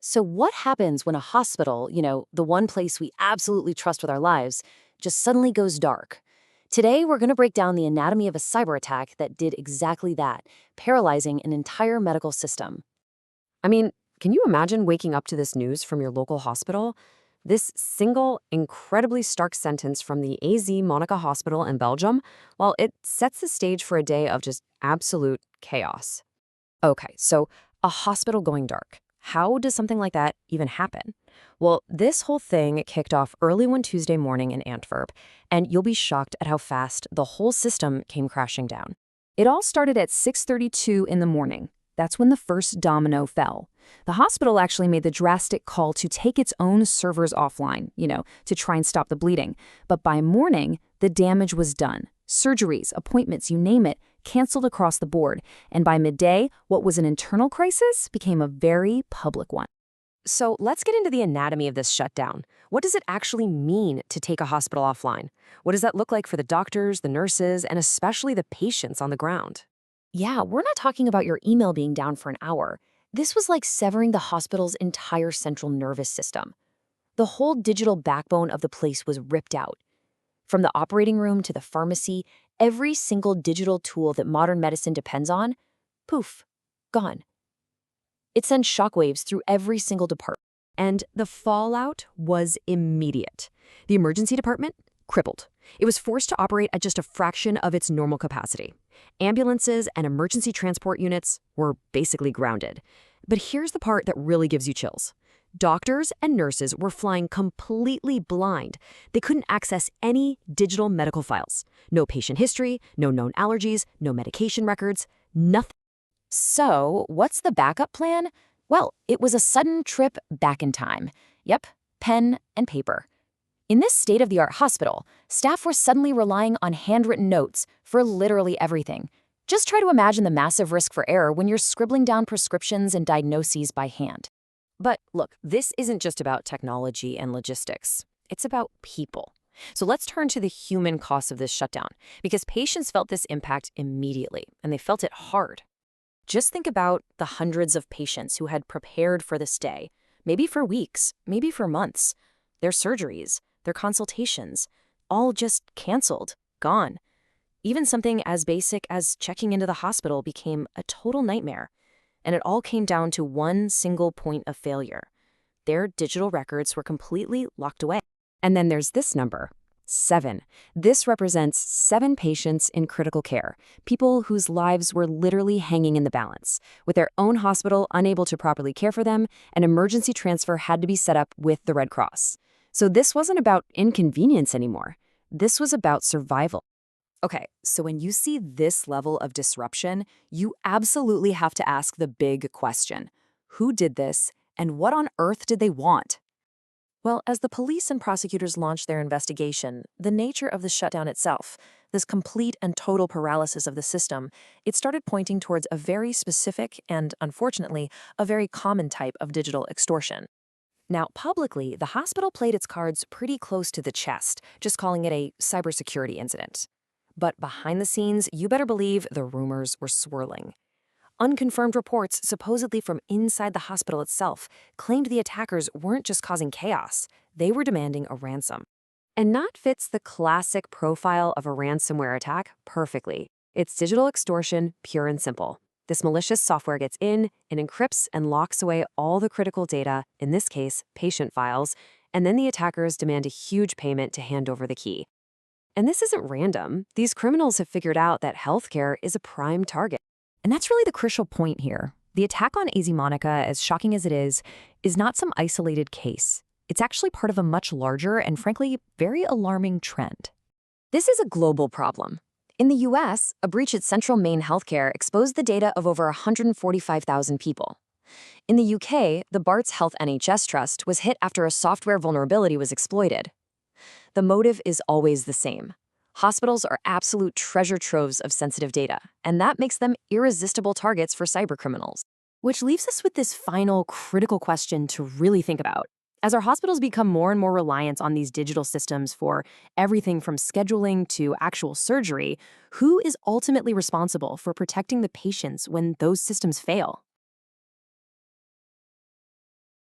So, what happens when a hospital, the one place we absolutely trust with our lives, just suddenly goes dark? Today, we're going to break down the anatomy of a cyber attack that did exactly that, paralyzing an entire medical system. I mean, can you imagine waking up to this news from your local hospital? This single, incredibly stark sentence from the AZ Monica Hospital in Belgium, well, it sets the stage for a day of just absolute chaos. Okay, so a hospital going dark. How does something like that even happen? Well, this whole thing kicked off early one Tuesday morning in Antwerp, and you'll be shocked at how fast the whole system came crashing down. It all started at 6:32 in the morning. That's when the first domino fell. The hospital actually made the drastic call to take its own servers offline, to try and stop the bleeding. But by morning, the damage was done. Surgeries, appointments, you name it, canceled across the board. And by midday, what was an internal crisis became a very public one. So let's get into the anatomy of this shutdown. What does it actually mean to take a hospital offline? What does that look like for the doctors, the nurses, and especially the patients on the ground? Yeah, we're not talking about your email being down for an hour. This was like severing the hospital's entire central nervous system. The whole digital backbone of the place was ripped out. From the operating room to the pharmacy, every single digital tool that modern medicine depends on, poof, gone. It sends shockwaves through every single department. And the fallout was immediate. The emergency department crippled. It was forced to operate at just a fraction of its normal capacity. Ambulances and emergency transport units were basically grounded. But here's the part that really gives you chills. Doctors and nurses were flying completely blind. They couldn't access any digital medical files. No patient history, no known allergies, no medication records, nothing. So, what's the backup plan? Well, it was a sudden trip back in time. Yep, pen and paper. In this state-of-the-art hospital, staff were suddenly relying on handwritten notes for literally everything. Just try to imagine the massive risk for error when you're scribbling down prescriptions and diagnoses by hand. But look, this isn't just about technology and logistics. It's about people. So let's turn to the human cost of this shutdown, because patients felt this impact immediately, and they felt it hard. Just think about the hundreds of patients who had prepared for this day, maybe for weeks, maybe for months. Their surgeries, their consultations, all just canceled, gone. Even something as basic as checking into the hospital became a total nightmare. And it all came down to one single point of failure. Their digital records were completely locked away. And then there's this number, 7. This represents 7 patients in critical care, people whose lives were literally hanging in the balance. With their own hospital unable to properly care for them, an emergency transfer had to be set up with the Red Cross. So this wasn't about inconvenience anymore. This was about survival. Okay, so when you see this level of disruption, you absolutely have to ask the big question. Who did this, and what on earth did they want? Well, as the police and prosecutors launched their investigation, the nature of the shutdown itself, this complete and total paralysis of the system, it started pointing towards a very specific and, unfortunately, a very common type of digital extortion. Now, publicly, the hospital played its cards pretty close to the chest, just calling it a cybersecurity incident. But behind the scenes, you better believe the rumors were swirling. Unconfirmed reports, supposedly from inside the hospital itself, claimed the attackers weren't just causing chaos, they were demanding a ransom. And that fits the classic profile of a ransomware attack perfectly. It's digital extortion, pure and simple. This malicious software gets in and encrypts and locks away all the critical data, in this case, patient files, and then the attackers demand a huge payment to hand over the key. And this isn't random. These criminals have figured out that healthcare is a prime target. And that's really the crucial point here. The attack on AZ Monica, as shocking as it is not some isolated case. It's actually part of a much larger and, frankly, very alarming trend. This is a global problem. In the US, a breach at Central Main Healthcare exposed the data of over 145,000 people. In the UK, the Barts Health NHS Trust was hit after a software vulnerability was exploited. The motive is always the same. Hospitals are absolute treasure troves of sensitive data, and that makes them irresistible targets for cybercriminals. Which leaves us with this final critical question to really think about. As our hospitals become more and more reliant on these digital systems for everything from scheduling to actual surgery, who is ultimately responsible for protecting the patients when those systems fail?